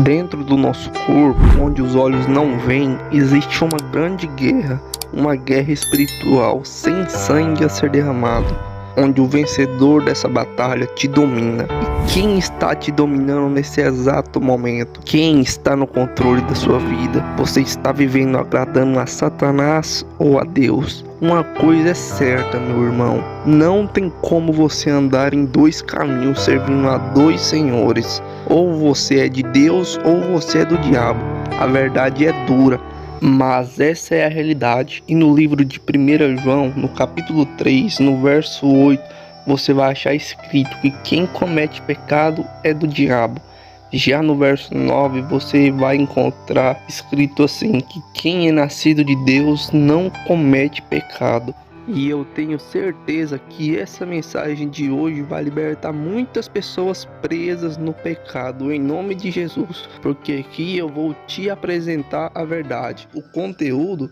Dentro do nosso corpo, onde os olhos não veem, existe uma grande guerra, uma guerra espiritual sem sangue a ser derramado, onde o vencedor dessa batalha te domina. E quem está te dominando nesse exato momento? Quem está no controle da sua vida? Você está vivendo agradando a Satanás ou a Deus? Uma coisa é certa, meu irmão, não tem como você andar em dois caminhos servindo a dois senhores. Ou você é de Deus ou você é do diabo. A verdade é dura, mas essa é a realidade. E no livro de 1 João, no capítulo 3, no verso 8, você vai achar escrito que quem comete pecado é do diabo. Já no verso 9, você vai encontrar escrito assim, que quem é nascido de Deus não comete pecado. E eu tenho certeza que essa mensagem de hoje vai libertar muitas pessoas presas no pecado, em nome de Jesus. Porque aqui eu vou te apresentar a verdade. O conteúdo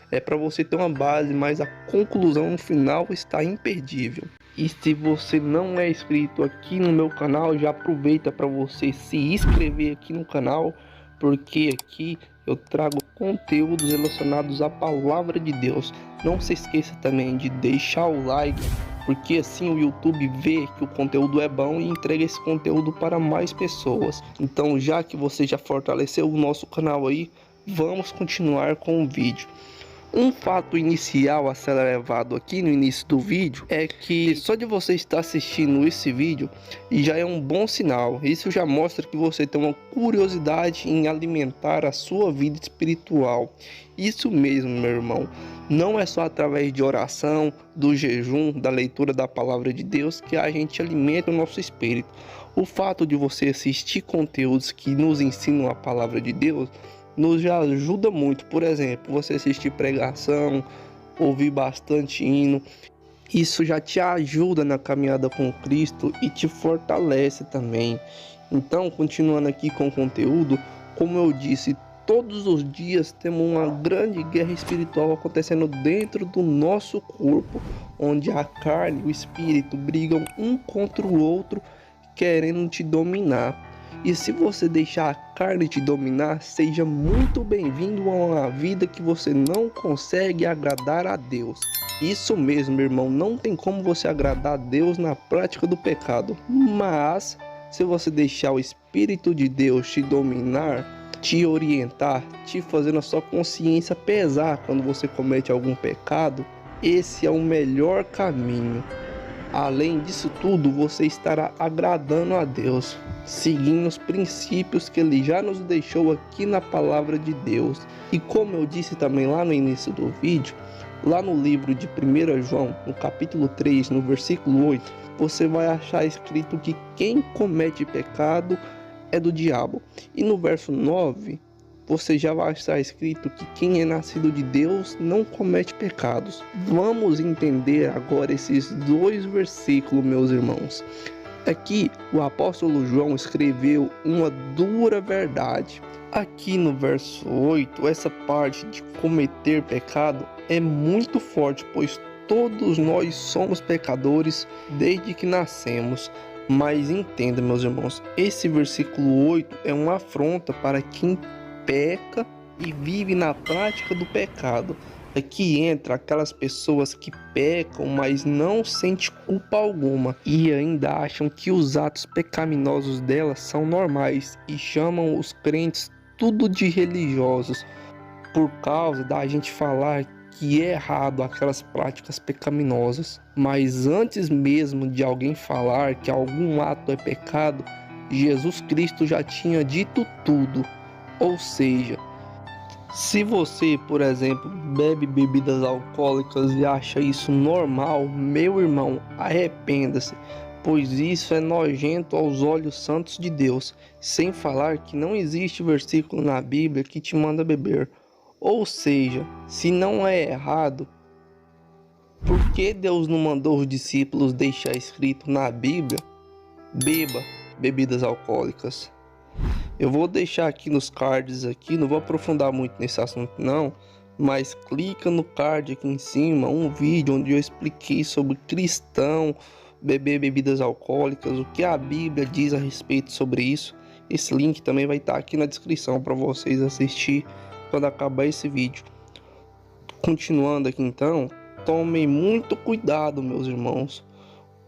é para você ter uma base, mas a conclusão no final está imperdível. E se você não é inscrito aqui no meu canal, já aproveita para você se inscrever aqui no canal, porque aqui eu trago conteúdos relacionados à palavra de Deus. Não se esqueça também de deixar o like, porque assim o YouTube vê que o conteúdo é bom e entrega esse conteúdo para mais pessoas. Então, já que você já fortaleceu o nosso canal aí, vamos continuar com o vídeo. Um fato inicial a ser levado aqui no início do vídeo é que só de você estar assistindo esse vídeo já é um bom sinal. Isso já mostra que você tem uma curiosidade em alimentar a sua vida espiritual. Isso mesmo, meu irmão. Não é só através de oração, do jejum, da leitura da palavra de Deus que a gente alimenta o nosso espírito. O fato de você assistir conteúdos que nos ensinam a palavra de Deus nos já ajuda muito. Por exemplo, você assistir pregação, ouvir bastante hino, isso já te ajuda na caminhada com Cristo e te fortalece também. Então, continuando aqui com o conteúdo, como eu disse, todos os dias temos uma grande guerra espiritual acontecendo dentro do nosso corpo, onde a carne e o espírito brigam um contra o outro, querendo te dominar. E se você deixar a carne te dominar, seja muito bem-vindo a uma vida que você não consegue agradar a Deus. Isso mesmo, meu irmão, não tem como você agradar a Deus na prática do pecado. Mas, se você deixar o Espírito de Deus te dominar, te orientar, te fazendo a sua consciência pesar quando você comete algum pecado, esse é o melhor caminho. Além disso tudo, você estará agradando a Deus, seguindo os princípios que Ele já nos deixou aqui na palavra de Deus. E como eu disse também lá no início do vídeo, lá no livro de 1 João, no capítulo 3, no versículo 8, você vai achar escrito que quem comete pecado é do diabo. E no verso 9, você já vai estar escrito que quem é nascido de Deus não comete pecados. Vamos entender agora esses dois versículos, meus irmãos. Aqui o apóstolo João escreveu uma dura verdade. Aqui no verso 8, essa parte de cometer pecado é muito forte, pois todos nós somos pecadores desde que nascemos. Mas entenda, meus irmãos, esse versículo 8 é uma afronta para quem peca e vive na prática do pecado. Aqui entra aquelas pessoas que pecam, mas não sentem culpa alguma e ainda acham que os atos pecaminosos delas são normais e chamam os crentes tudo de religiosos por causa da gente falar que é errado aquelas práticas pecaminosas. Mas antes mesmo de alguém falar que algum ato é pecado, Jesus Cristo já tinha dito tudo. Ou seja, se você, por exemplo, bebe bebidas alcoólicas e acha isso normal, meu irmão, arrependa-se, pois isso é nojento aos olhos santos de Deus, sem falar que não existe versículo na Bíblia que te manda beber. Ou seja, se não é errado, por que Deus não mandou os discípulos deixar escrito na Bíblia, beba bebidas alcoólicas? Eu vou deixar aqui nos cards aqui, não vou aprofundar muito nesse assunto não, mas clica no card aqui em cima, um vídeo onde eu expliquei sobre cristão beber bebidas alcoólicas, o que a Bíblia diz a respeito sobre isso. Esse link também vai estar aqui na descrição para vocês assistir quando acabar esse vídeo. Continuando aqui então, tomem muito cuidado, meus irmãos,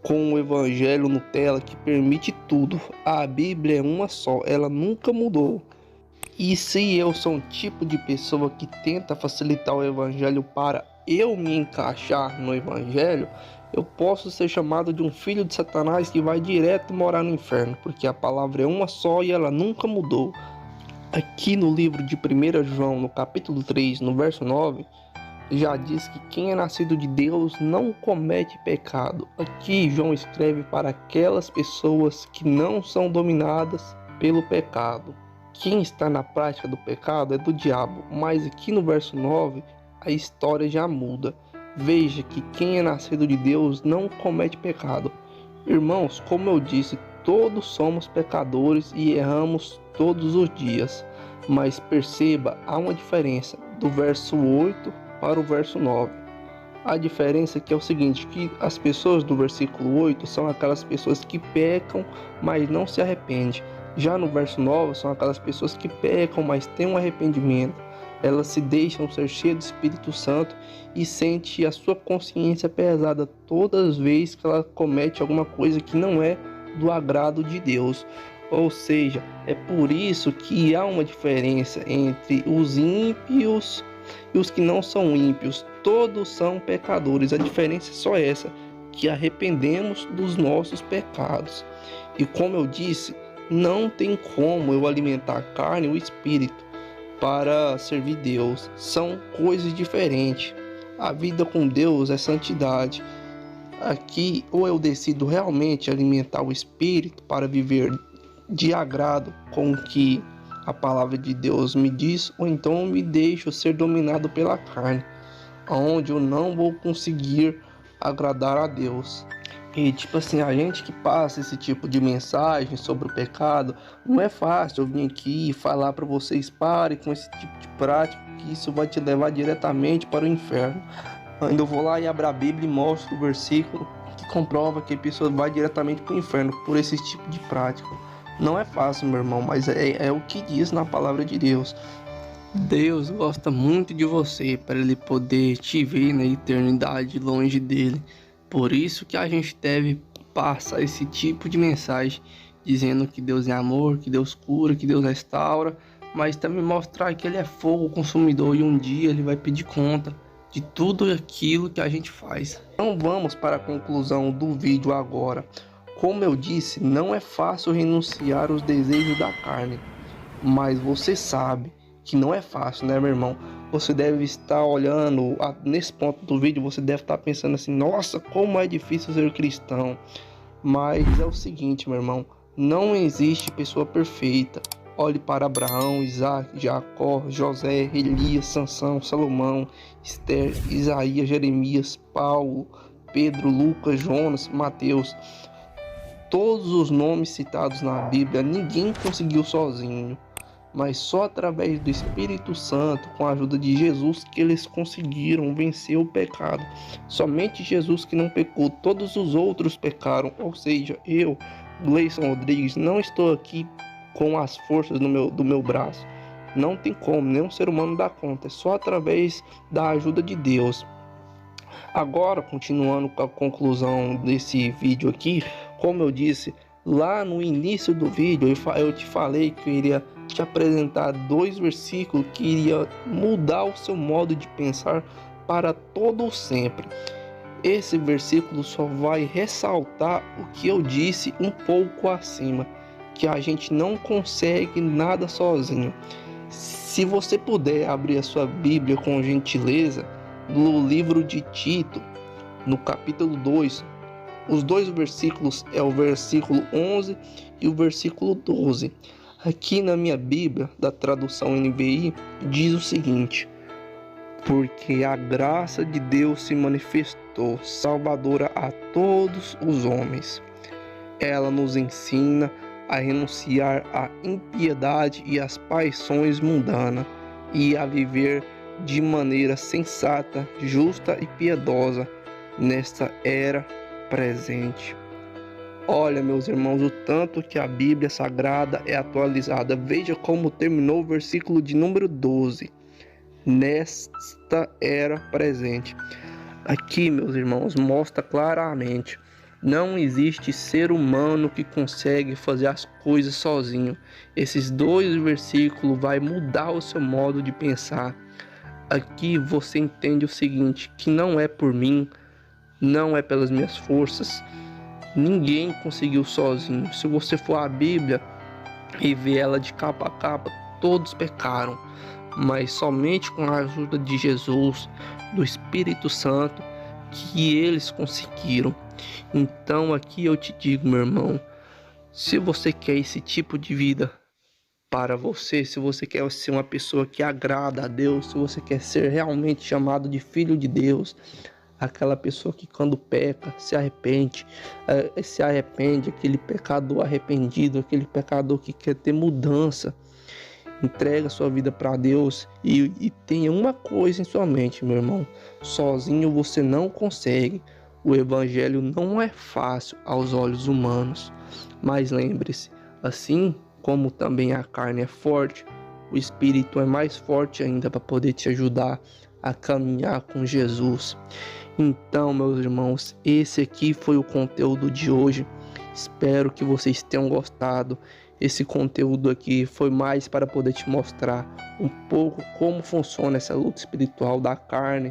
com o evangelho Nutella que permite tudo. A Bíblia é uma só, ela nunca mudou. E se eu sou um tipo de pessoa que tenta facilitar o evangelho para eu me encaixar no evangelho, eu posso ser chamado de um filho de Satanás que vai direto morar no inferno, porque a palavra é uma só e ela nunca mudou. Aqui no livro de 1 João, no capítulo 3, no verso 9, já diz que quem é nascido de Deus não comete pecado. Aqui João escreve para aquelas pessoas que não são dominadas pelo pecado. Quem está na prática do pecado é do diabo, mas aqui no verso 9 a história já muda. Veja que quem é nascido de Deus não comete pecado. Irmãos, como eu disse, todos somos pecadores e erramos todos os dias. Mas perceba, há uma diferença do verso 8 para o verso 9. A diferença aqui é o seguinte, que as pessoas do versículo 8 são aquelas pessoas que pecam, mas não se arrependem. Já no verso 9 são aquelas pessoas que pecam, mas têm um arrependimento. Elas se deixam ser cheias do Espírito Santo e sentem a sua consciência pesada todas as vezes que ela comete alguma coisa que não é do agrado de Deus. Ou seja, é por isso que há uma diferença entre os ímpios e os que não são ímpios. Todos são pecadores. A diferença é só essa, que arrependemos dos nossos pecados. E como eu disse, não tem como eu alimentar a carne e o espírito para servir Deus. São coisas diferentes. A vida com Deus é santidade. Aqui, ou eu decido realmente alimentar o espírito para viver de agrado com o que a palavra de Deus me diz, ou então eu me deixo ser dominado pela carne, onde eu não vou conseguir agradar a Deus. E tipo assim, a gente que passa esse tipo de mensagem sobre o pecado, não é fácil eu vir aqui e falar para vocês parem com esse tipo de prática, que isso vai te levar diretamente para o inferno. Ainda eu vou lá e abro a Bíblia e mostro o versículo que comprova que a pessoa vai diretamente para o inferno por esse tipo de prática. Não é fácil, meu irmão, mas é o que diz na palavra de Deus. Deus gosta muito de você para ele poder te ver na eternidade longe dele. Por isso que a gente deve passar esse tipo de mensagem, dizendo que Deus é amor, que Deus cura, que Deus restaura, mas também mostrar que ele é fogo consumidor e um dia ele vai pedir conta de tudo aquilo que a gente faz. Então vamos para a conclusão do vídeo agora. Como eu disse, não é fácil renunciar aos desejos da carne, mas você sabe que não é fácil, né, meu irmão? Você deve estar olhando, nesse ponto do vídeo, você deve estar pensando assim, nossa, como é difícil ser cristão. Mas é o seguinte, meu irmão, não existe pessoa perfeita. Olhe para Abraão, Isaac, Jacó, José, Elias, Sansão, Salomão, Esther, Isaías, Jeremias, Paulo, Pedro, Lucas, Jonas, Mateus. Todos os nomes citados na Bíblia, ninguém conseguiu sozinho, mas só através do Espírito Santo, com a ajuda de Jesus, que eles conseguiram vencer o pecado. Somente Jesus que não pecou, todos os outros pecaram. Ou seja, eu, Gleison Rodrigues, não estou aqui com as forças do meu braço. Não tem como, nenhum ser humano dá conta, é só através da ajuda de Deus. Agora, continuando com a conclusão desse vídeo aqui, como eu disse lá no início do vídeo, eu te falei que eu iria te apresentar 2 versículos que iria mudar o seu modo de pensar para todo sempre. Esse versículo só vai ressaltar o que eu disse um pouco acima, que a gente não consegue nada sozinho. Se você puder abrir a sua Bíblia com gentileza, no livro de Tito, no capítulo 2, os 2 versículos é o versículo 11 e o versículo 12. Aqui na minha Bíblia, da tradução NVI, diz o seguinte: porque a graça de Deus se manifestou, salvadora a todos os homens. Ela nos ensina a renunciar à impiedade e às paixões mundanas e a viver de maneira sensata, justa e piedosa nesta era presente. Olha, meus irmãos, o tanto que a Bíblia Sagrada é atualizada. Veja como terminou o versículo de número 12. Nesta era presente. Aqui, meus irmãos, mostra claramente: não existe ser humano que consegue fazer as coisas sozinho. Esses dois versículos vai mudar o seu modo de pensar. Aqui você entende o seguinte, que não é por mim, não é pelas minhas forças. Ninguém conseguiu sozinho. Se você for à Bíblia e ver ela de capa a capa, todos pecaram, mas somente com a ajuda de Jesus, do Espírito Santo, que eles conseguiram. Então aqui eu te digo, meu irmão, se você quer esse tipo de vida para você, se você quer ser uma pessoa que agrada a Deus, se você quer ser realmente chamado de filho de Deus, aquela pessoa que quando peca se arrepende, aquele pecador arrependido, aquele pecador que quer ter mudança, entrega sua vida para Deus e tenha uma coisa em sua mente, meu irmão: sozinho você não consegue. O evangelho não é fácil aos olhos humanos, mas lembre-se, assim como também a carne é forte, o espírito é mais forte ainda para poder te ajudar a caminhar com Jesus. Então, meus irmãos, esse aqui foi o conteúdo de hoje. Espero que vocês tenham gostado. Esse conteúdo aqui foi mais para poder te mostrar um pouco como funciona essa luta espiritual da carne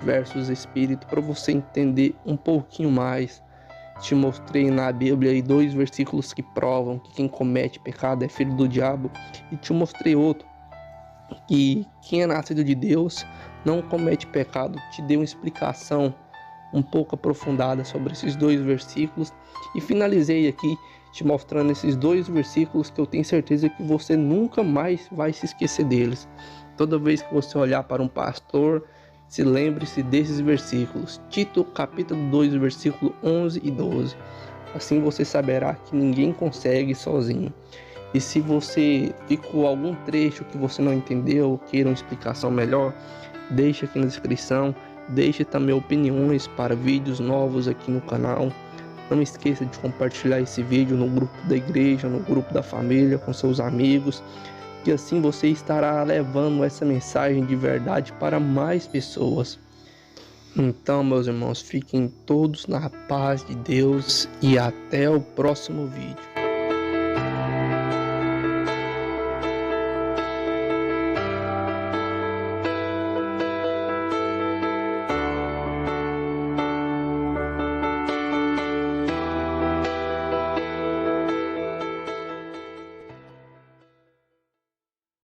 versus espírito, para você entender um pouquinho mais. Te mostrei na Bíblia aí 2 versículos que provam que quem comete pecado é filho do diabo, e te mostrei outro que quem é nascido de Deus não comete pecado. Te dei uma explicação um pouco aprofundada sobre esses 2 versículos e finalizei aqui te mostrando esses 2 versículos que eu tenho certeza que você nunca mais vai se esquecer deles. Toda vez que você olhar para um pastor, se lembre-se desses versículos. Tito capítulo 2, versículo 11 e 12. Assim você saberá que ninguém consegue sozinho. E se você ficou algum trecho que você não entendeu, ou queira uma explicação melhor, deixe aqui na descrição. Deixe também opiniões para vídeos novos aqui no canal. Não esqueça de compartilhar esse vídeo no grupo da igreja, no grupo da família, com seus amigos, que assim você estará levando essa mensagem de verdade para mais pessoas. Então, meus irmãos, fiquem todos na paz de Deus e até o próximo vídeo.